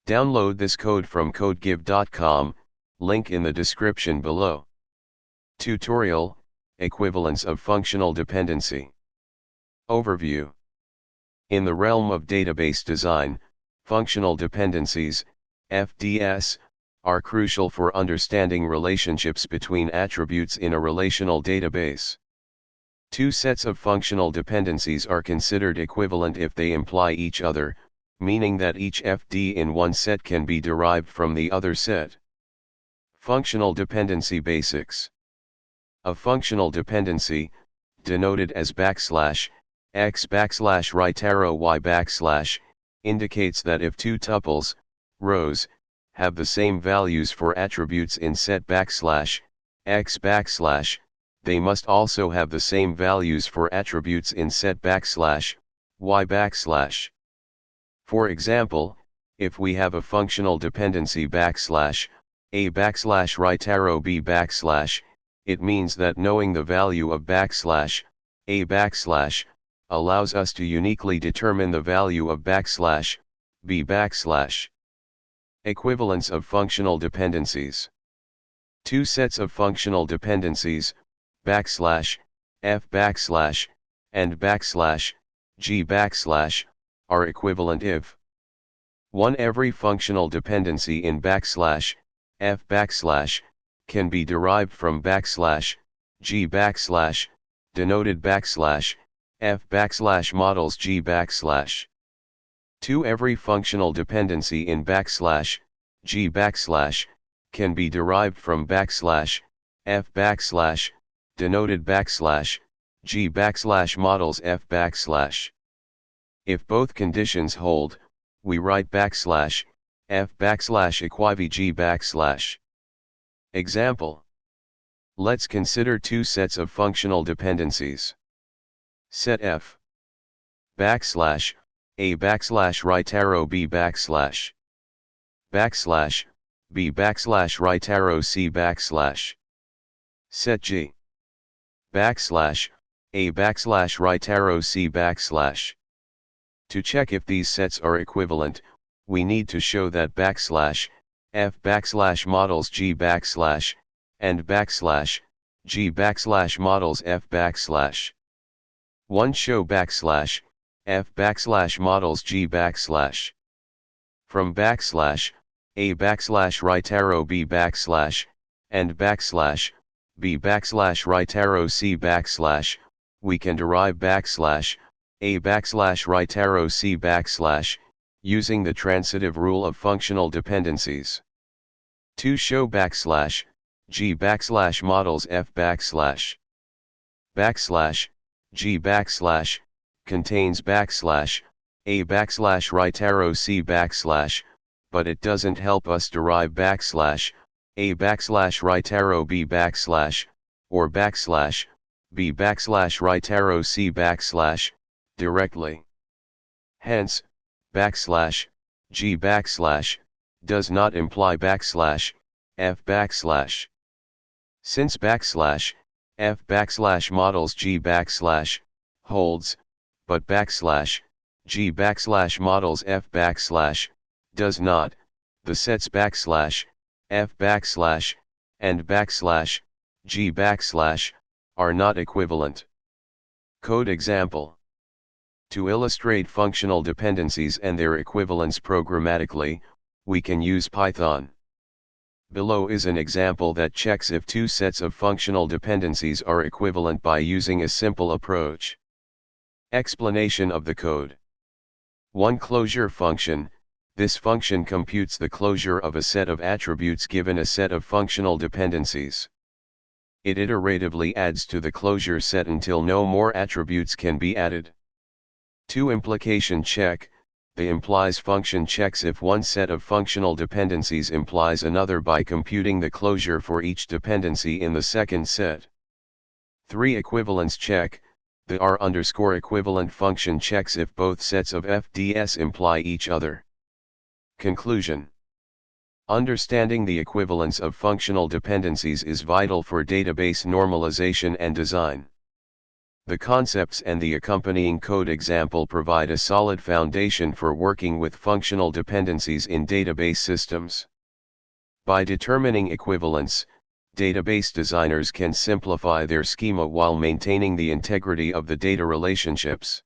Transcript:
Download this code from codegive.com, link in the description below. Tutorial, Equivalence of Functional Dependency. Overview. In the realm of database design, functional dependencies, FDS, are crucial for understanding relationships between attributes in a relational database. Two sets of functional dependencies are considered equivalent if they imply each other, meaning that each FD in one set can be derived from the other set. Functional dependency basics. A functional dependency, denoted as x rightarrow y indicates that if two tuples, rows, have the same values for attributes in set x they must also have the same values for attributes in set y . For example, if we have a functional dependency a rightarrow b it means that knowing the value of a allows us to uniquely determine the value of b . Equivalence of functional dependencies. Two sets of functional dependencies, f and g are equivalent if 1. Every functional dependency in f can be derived from g denoted f models g . 2. Every functional dependency in g can be derived from f denoted g models f . If both conditions hold, we write f equiv g . Example. Let's consider two sets of functional dependencies. Set F a rightarrow b b rightarrow c . Set G a rightarrow c . To check if these sets are equivalent, we need to show that f models g and g models f . 1. Show f models g . From a rightarrow b and b rightarrow c we can derive a rightarrow c using the transitive rule of functional dependencies. 2. Show g models f g contains a rightarrow c but it doesn't help us derive a rightarrow b or b rightarrow c directly. Hence, g does not imply f . Since f models g holds, but g models f does not, the sets f and g are not equivalent. Code example. To illustrate functional dependencies and their equivalence programmatically, we can use Python. Below is an example that checks if two sets of functional dependencies are equivalent by using a simple approach. Explanation of the code. 1. Closure function. This function computes the closure of a set of attributes given a set of functional dependencies. It iteratively adds to the closure set until no more attributes can be added. 2. Implication check. The implies function checks if one set of functional dependencies implies another by computing the closure for each dependency in the second set. 3. Equivalence check. The r_equivalent function checks if both sets of FDS imply each other. Conclusion. Understanding the equivalence of functional dependencies is vital for database normalization and design. The concepts and the accompanying code example provide a solid foundation for working with functional dependencies in database systems. By determining equivalence, database designers can simplify their schema while maintaining the integrity of the data relationships.